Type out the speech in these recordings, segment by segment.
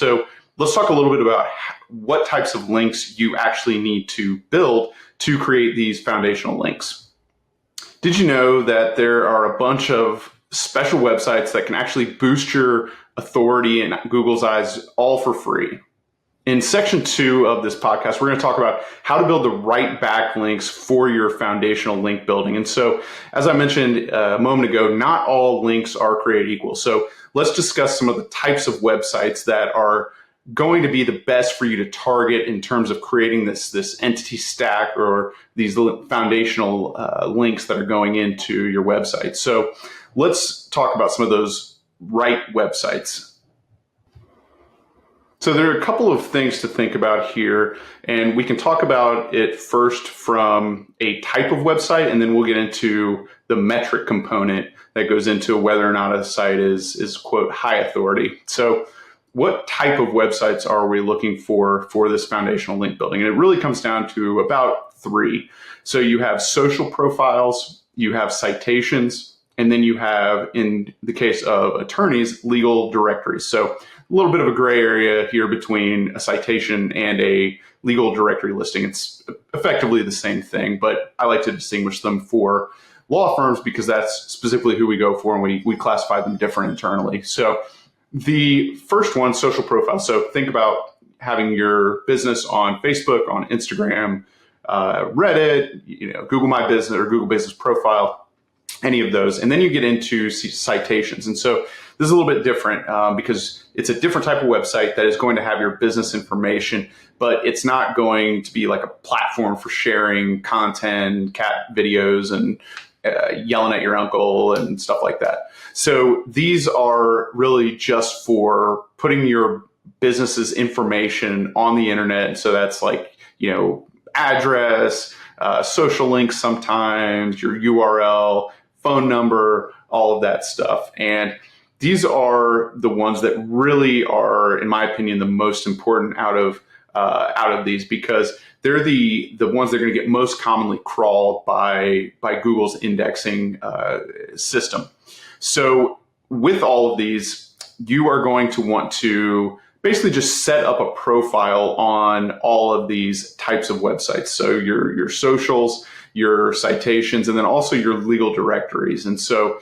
So let's talk a little bit about what types of links you actually need to build to create these foundational links. Did you know that there are a bunch of special websites that can actually boost your authority in Google's eyes all for free? In section 2 of this podcast, we're going to talk about how to build the right backlinks for your foundational link building. And so, as I mentioned a moment ago, not all links are created equal. So let's discuss some of the types of websites that are going to be the best for you to target in terms of creating this entity stack or these foundational links that are going into your website. So let's talk about some of those right websites. So there are a couple of things to think about here, and we can talk about it first from a type of website, and then we'll get into the metric component that goes into whether or not a site is quote, high authority. So what type of websites are we looking for this foundational link building? And it really comes down to about 3. So you have social profiles, you have citations, and then you have, in the case of attorneys, legal directories. So a little bit of a gray area here between a citation and a legal directory listing. It's effectively the same thing, but I like to distinguish them for law firms because that's specifically who we go for, and we classify them different internally. So the first one, social profile. So think about having your business on Facebook, on Instagram, Reddit, Google My Business or Google Business Profile, any of those. And then you get into citations. And so this is a little bit different because it's a different type of website that is going to have your business information, but it's not going to be like a platform for sharing content, cat videos, and yelling at your uncle and stuff like that. So these are really just for putting your business's information on the internet. And so that's like, address, social links sometimes, your URL, phone number, all of that stuff. And these are the ones that really are, in my opinion, the most important out of these, because they're the ones that are going to get most commonly crawled by Google's indexing system. So with all of these, you are going to want to basically just set up a profile on all of these types of websites. So your socials, your citations, and then also your legal directories. And so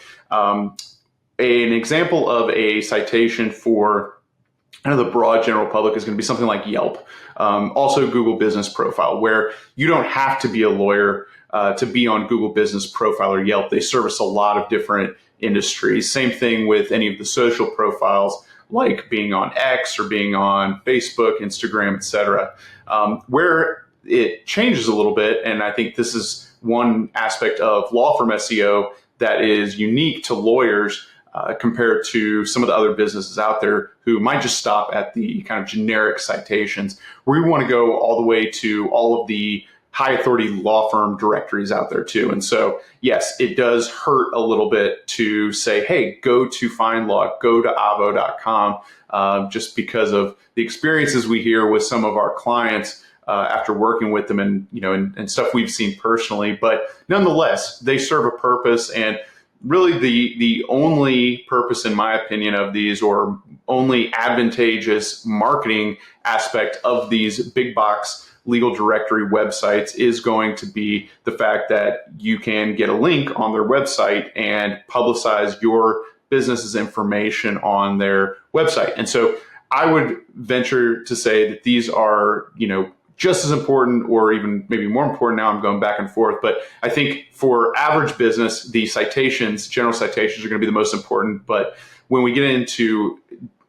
an example of a citation for kind of the broad general public is going to be something like Yelp. Also Google Business Profile, where you don't have to be a lawyer to be on Google Business Profile or Yelp. They service a lot of different industries. Same thing with any of the social profiles, like being on X or being on Facebook, Instagram, etc. Where it changes a little bit, and I think this is one aspect of law firm SEO that is unique to lawyers compared to some of the other businesses out there who might just stop at the kind of generic citations. We want to go all the way to all of the high authority law firm directories out there too. And so, yes, it does hurt a little bit to say, hey, go to FindLaw, go to avo.com, just because of the experiences we hear with some of our clients after working with them and stuff we've seen personally. But nonetheless, they serve a purpose, and really the only purpose, in my opinion, of these, or only advantageous marketing aspect of these big box legal directory websites is going to be the fact that you can get a link on their website and publicize your business's information on their website. And so I would venture to say that these are, just as important, or even maybe more important. Now I'm going back and forth, but I think for average business, the general citations are going to be the most important. But when we get into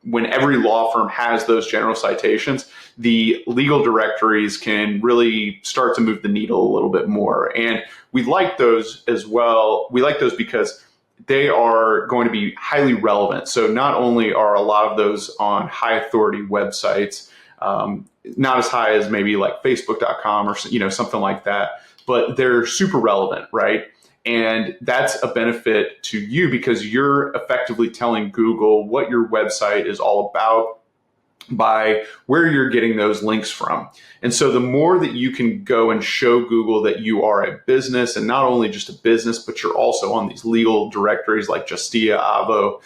when every law firm has those general citations, the legal directories can really start to move the needle a little bit more. And we like those as well. We like those because they are going to be highly relevant. So not only are a lot of those on high authority websites, not as high as maybe like Facebook.com or something like that, but they're super relevant, right? And that's a benefit to you because you're effectively telling Google what your website is all about. by where you're getting those links from. And so the more that you can go and show Google that you are a business, and not only just a business, but you're also on these legal directories like Justia, Avo,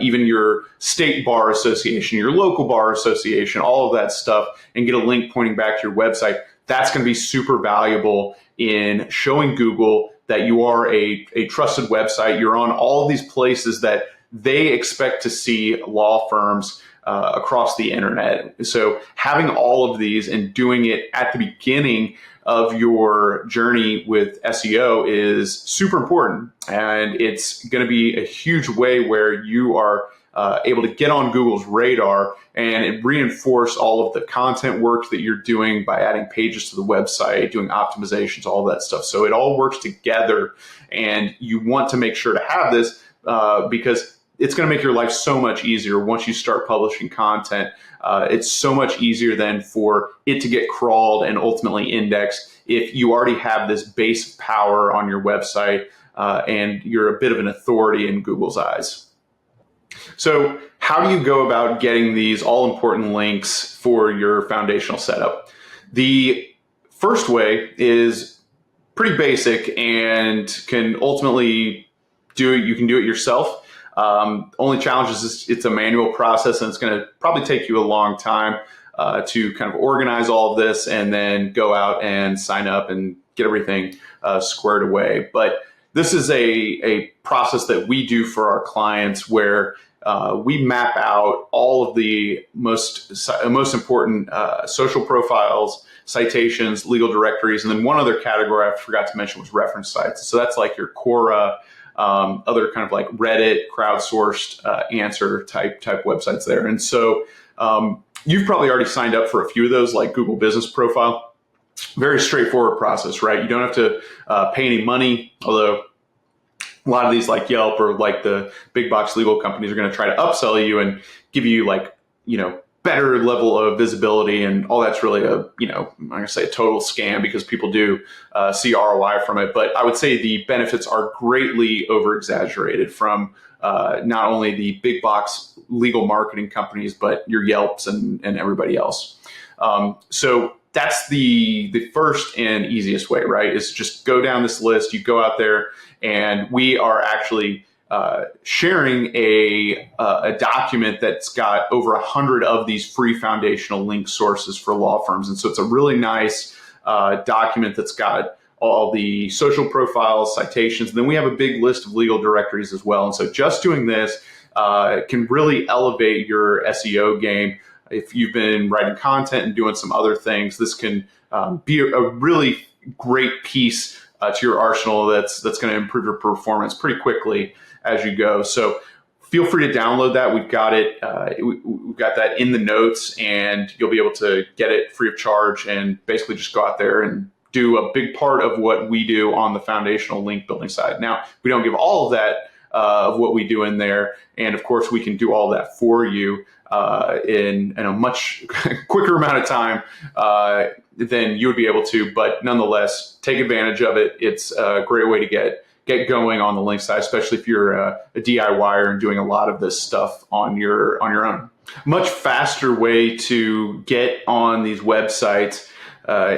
even your state bar association, your local bar association, all of that stuff, and get a link pointing back to your website, that's going to be super valuable in showing Google that you are a trusted website. You're on all of these places that they expect to see law firms across the internet. So having all of these and doing it at the beginning of your journey with SEO is super important. And it's going to be a huge way where you are able to get on Google's radar and reinforce all of the content work that you're doing by adding pages to the website, doing optimizations, all of that stuff. So it all works together, and you want to make sure to have this because it's going to make your life so much easier once you start publishing content. It's so much easier then for it to get crawled and ultimately indexed if you already have this base of power on your website and you're a bit of an authority in Google's eyes. So how do you go about getting these all-important links for your foundational setup? The first way is pretty basic and can ultimately you can do it yourself. Only challenge is it's a manual process, and it's going to probably take you a long time to kind of organize all of this and then go out and sign up and get everything squared away. But this is a process that we do for our clients where we map out all of the most important social profiles, citations, legal directories, and then one other category I forgot to mention was reference sites. So that's like your Quora, other kind of like Reddit, crowdsourced answer type websites there. And so you've probably already signed up for a few of those, like Google Business Profile. Very straightforward process, right? You don't have to pay any money, although a lot of these like Yelp or like the big box legal companies are going to try to upsell you and give you like, better level of visibility, and all that's really I'm going to say a total scam because people do see ROI from it. But I would say the benefits are greatly over exaggerated from not only the big box legal marketing companies, but your Yelps and everybody else. So that's the first and easiest way, right? Is just go down this list. You go out there, and we are actually sharing a document that's got over 100 of these free foundational link sources for law firms. And so it's a really nice document that's got all the social profiles, citations, and then we have a big list of legal directories as well. And so just doing this can really elevate your SEO game. If you've been writing content and doing some other things, this can be a really great piece to your arsenal that's going to improve your performance pretty quickly as you go. So feel free to download that. We've got it. We've got that in the notes, and you'll be able to get it free of charge and basically just go out there and do a big part of what we do on the foundational link building side. Now, we don't give all of that of what we do in there, and of course, we can do all that for you in a much quicker amount of time than you would be able to. But nonetheless, take advantage of it. It's a great way to get going on the link side, especially if you're a DIYer and doing a lot of this stuff on your own. Much faster way to get on these websites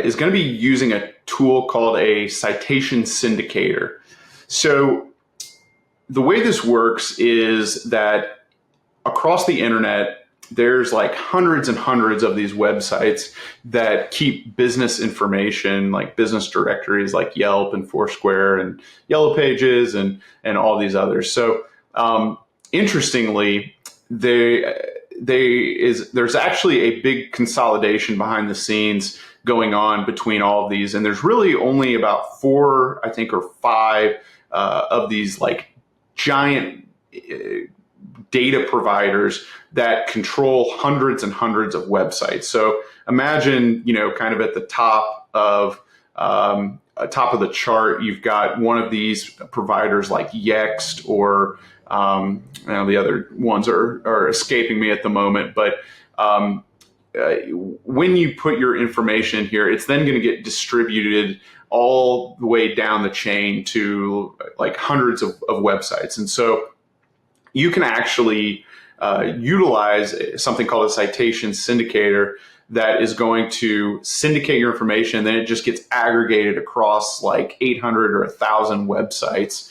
is going to be using a tool called a citation syndicator. So the way this works is that across the internet, there's like hundreds and hundreds of these websites that keep business information, like business directories like Yelp and Foursquare and Yellow Pages and all these others. So interestingly, there's actually a big consolidation behind the scenes going on between all of these. And there's really only about 4, I think, or 5 of these like giant data providers that control hundreds and hundreds of websites. So imagine, kind of at the top of the chart, you've got one of these providers like Yext, or the other ones are escaping me at the moment. But when you put your information here, it's then going to get distributed all the way down the chain to like hundreds of websites. And so you can actually utilize something called a citation syndicator that is going to syndicate your information, and then it just gets aggregated across like 800 or 1,000 websites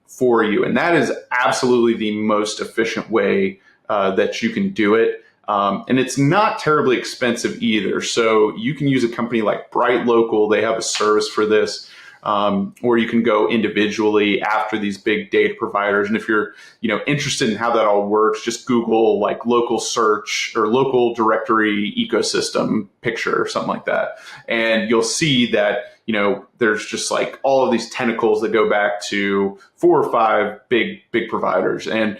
for you. And that is absolutely the most efficient way that you can do it. And it's not terribly expensive either. So you can use a company like Bright Local. They have a service for this. Or you can go individually after these big data providers. And if you're, interested in how that all works, just Google like local search or local directory ecosystem picture or something like that. And you'll see that, there's just like all of these tentacles that go back to 4 or 5 big providers. And,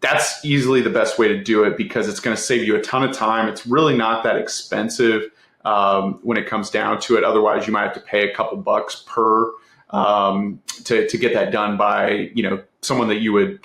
that's easily the best way to do it because it's going to save you a ton of time. It's really not that expensive. When it comes down to it. Otherwise, you might have to pay a couple bucks per to get that done by someone that you would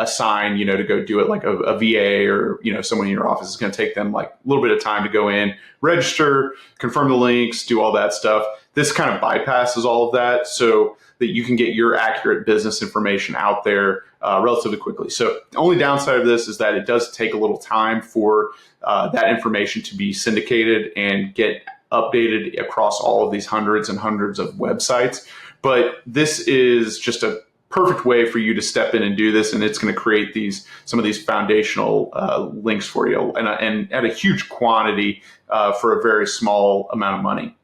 assign to go do it, like a VA or someone in your office. Is going to take them like a little bit of time to go in, register, confirm the links, do all that stuff. This kind of bypasses all of that so that you can get your accurate business information out there relatively quickly. So the only downside of this is that it does take a little time for that information to be syndicated and get updated across all of these hundreds and hundreds of websites. But this is just a perfect way for you to step in and do this, and it's going to create some of these foundational links for you, and at a huge quantity for a very small amount of money.